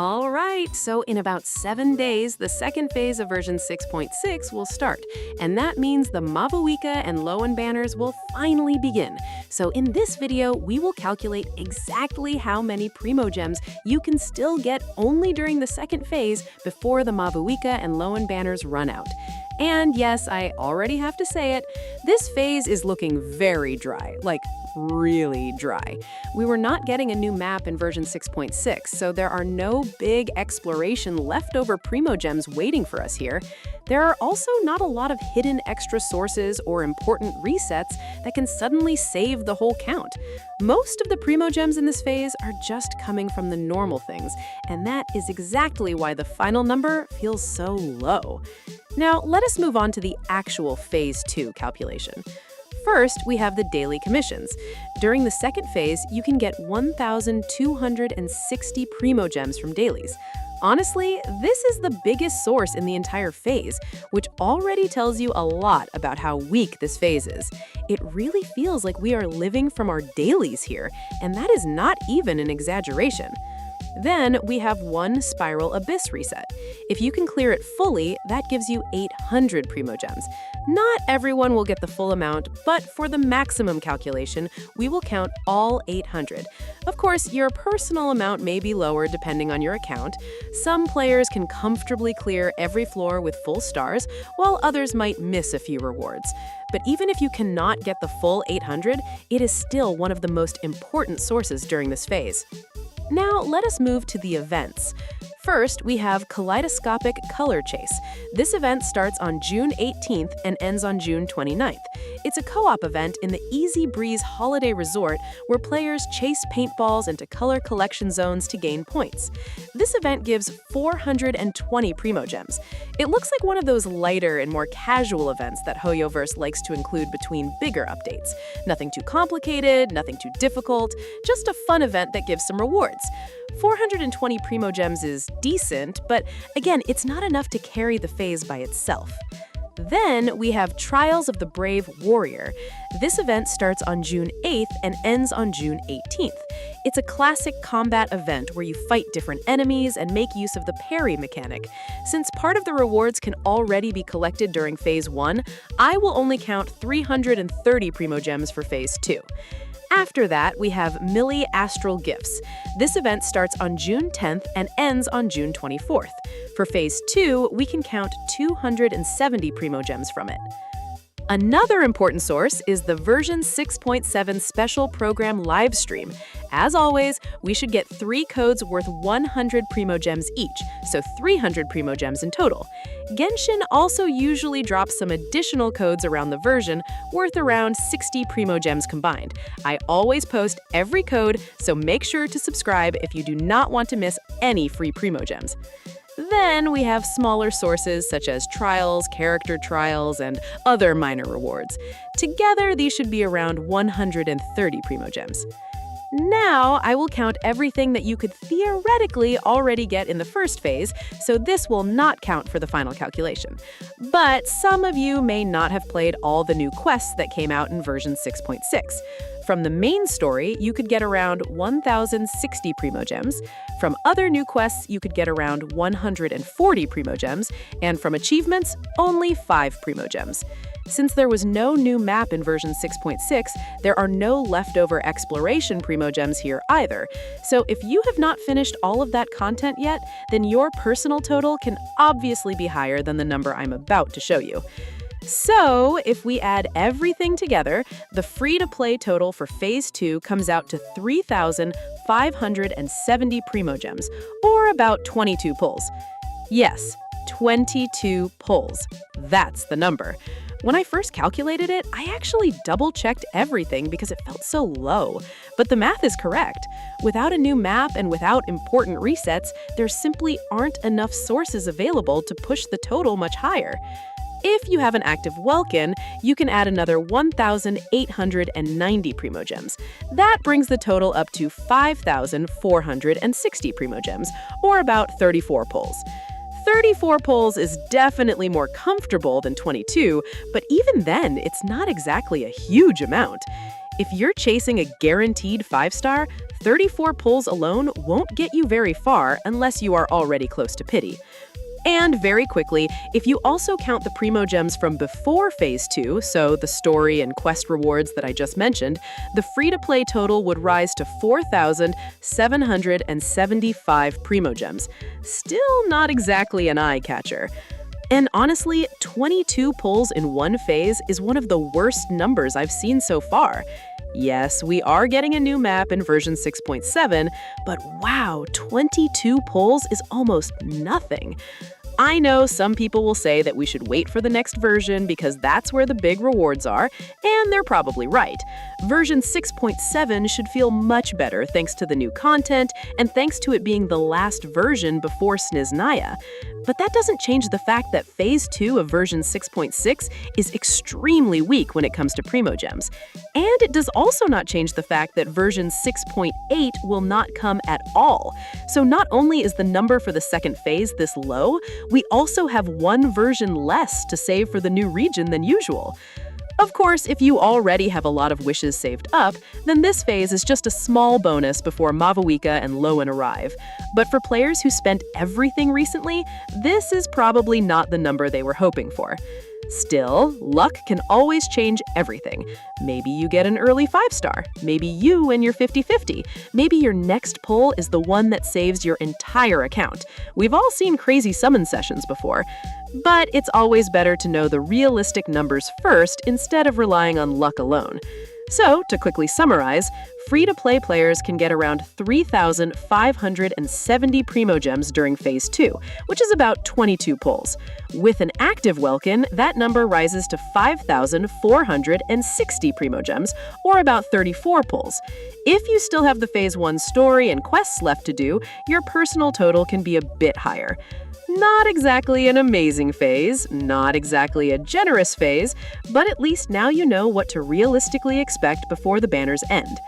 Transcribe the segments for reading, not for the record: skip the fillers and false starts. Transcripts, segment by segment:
All right, so in about 7 days, the second phase of version 6.6 will start, and that means the Mavuika and Lowen banners will finally begin. So in this video, we will calculate exactly how many Primogems you can still get only during the second phase before the Mavuika and Lowen banners run out. And yes, I already have to say it, this phase is looking very dry, like really dry. We were not getting a new map in version 6.6, so there are no big exploration leftover Primogems waiting for us here. There are also not a lot of hidden extra sources or important resets that can suddenly save the whole count. Most of the Primogems in this phase are just coming from the normal things, and that is exactly why the final number feels so low. Now, let us move on to the actual Phase 2 calculation. First, we have the daily commissions. During the second phase, you can get 1,260 Primogems from dailies. Honestly, this is the biggest source in the entire phase, which already tells you a lot about how weak this phase is. It really feels like we are living from our dailies here, and that is not even an exaggeration. Then we have one Spiral Abyss reset. If you can clear it fully, that gives you 800 Primogems. Not everyone will get the full amount, but for the maximum calculation, we will count all 800. Of course, your personal amount may be lower depending on your account. Some players can comfortably clear every floor with full stars, while others might miss a few rewards. But even if you cannot get the full 800, it is still one of the most important sources during this phase. Now, let us move to the events. First, we have Kaleidoscopic Color Chase. This event starts on June 18th and ends on June 29th. It's a co-op event in the Easy Breeze Holiday Resort where players chase paintballs into color collection zones to gain points. This event gives 420 Primogems. It looks like one of those lighter and more casual events that Hoyoverse likes to include between bigger updates. Nothing too complicated, nothing too difficult, just a fun event that gives some rewards. 420 Primogems is decent, but again, it's not enough to carry the phase by itself. Then we have Trials of the Brave Warrior. This event starts on June 8th and ends on June 18th. It's a classic combat event where you fight different enemies and make use of the parry mechanic. Since part of the rewards can already be collected during Phase 1, I will only count 330 Primogems for Phase 2. After that, we have Millie Astral Gifts. This event starts on June 10th and ends on June 24th. For Phase 2, we can count 270 Primogems from it. Another important source is the version 6.7 special program livestream. As always, we should get 3 codes worth 100 Primogems each, so 300 Primogems in total. Genshin also usually drops some additional codes around the version, worth around 60 Primogems combined. I always post every code, so make sure to subscribe if you do not want to miss any free Primogems. Then we have smaller sources such as trials, character trials, and other minor rewards. Together, these should be around 130 Primogems. Now, I will count everything that you could theoretically already get in the first phase, so this will not count for the final calculation. But some of you may not have played all the new quests that came out in version 6.6. From the main story, you could get around 1,060 Primogems. From other new quests, you could get around 140 Primogems, and from achievements, only 5 Primogems. Since there was no new map in version 6.6, there are no leftover exploration Primogems here either. So if you have not finished all of that content yet, then your personal total can obviously be higher than the number I'm about to show you. So, if we add everything together, the free-to-play total for Phase 2 comes out to 3,570 Primogems, or about 22 pulls. Yes, 22 pulls. That's the number. When I first calculated it, I actually double-checked everything because it felt so low. But the math is correct. Without a new map and without important resets, there simply aren't enough sources available to push the total much higher. If you have an active Welkin, you can add another 1,890 Primogems. That brings the total up to 5,460 Primogems, or about 34 pulls. 34 pulls is definitely more comfortable than 22, but even then, it's not exactly a huge amount. If you're chasing a guaranteed 5-star, 34 pulls alone won't get you very far unless you are already close to pity. And very quickly, if you also count the Primogems from before Phase 2, so the story and quest rewards that I just mentioned, the free-to-play total would rise to 4,775 Primogems. Still not exactly an eye-catcher. And honestly, 22 pulls in one phase is one of the worst numbers I've seen so far. Yes, we are getting a new map in version 6.7, but wow, 22 pulls is almost nothing. I know some people will say that we should wait for the next version because that's where the big rewards are, and they're probably right. Version 6.7 should feel much better thanks to the new content and thanks to it being the last version before Sniznaya. But that doesn't change the fact that Phase 2 of version 6.6 is extremely weak when it comes to Primogems. And it does also not change the fact that version 6.8 will not come at all. So not only is the number for the second phase this low, we also have one version less to save for the new region than usual. Of course, if you already have a lot of wishes saved up, then this phase is just a small bonus before Mavuika and Lowen arrive. But for players who spent everything recently, this is probably not the number they were hoping for. Still, luck can always change everything. Maybe you get an early 5-star. Maybe you win your 50-50. Maybe your next pull is the one that saves your entire account. We've all seen crazy summon sessions before. But it's always better to know the realistic numbers first instead of relying on luck alone. So, to quickly summarize, free-to-play players can get around 3,570 Primogems during Phase 2, which is about 22 pulls. With an active Welkin, that number rises to 5,460 Primogems, or about 34 pulls. If you still have the Phase 1 story and quests left to do, your personal total can be a bit higher. Not exactly an amazing phase, not exactly a generous phase, but at least now you know what to realistically expect before the banners end.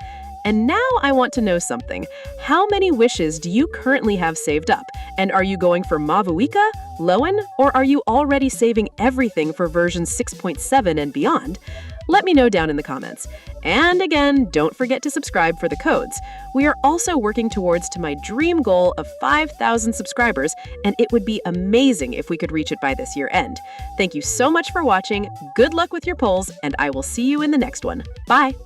And now I want to know something. How many wishes do you currently have saved up? And are you going for Mavuika, Lowen, or are you already saving everything for version 6.7 and beyond? Let me know down in the comments. And again, don't forget to subscribe for the codes. We are also working towards my dream goal of 5,000 subscribers, and it would be amazing if we could reach it by this year end. Thank you so much for watching, good luck with your polls, and I will see you in the next one. Bye!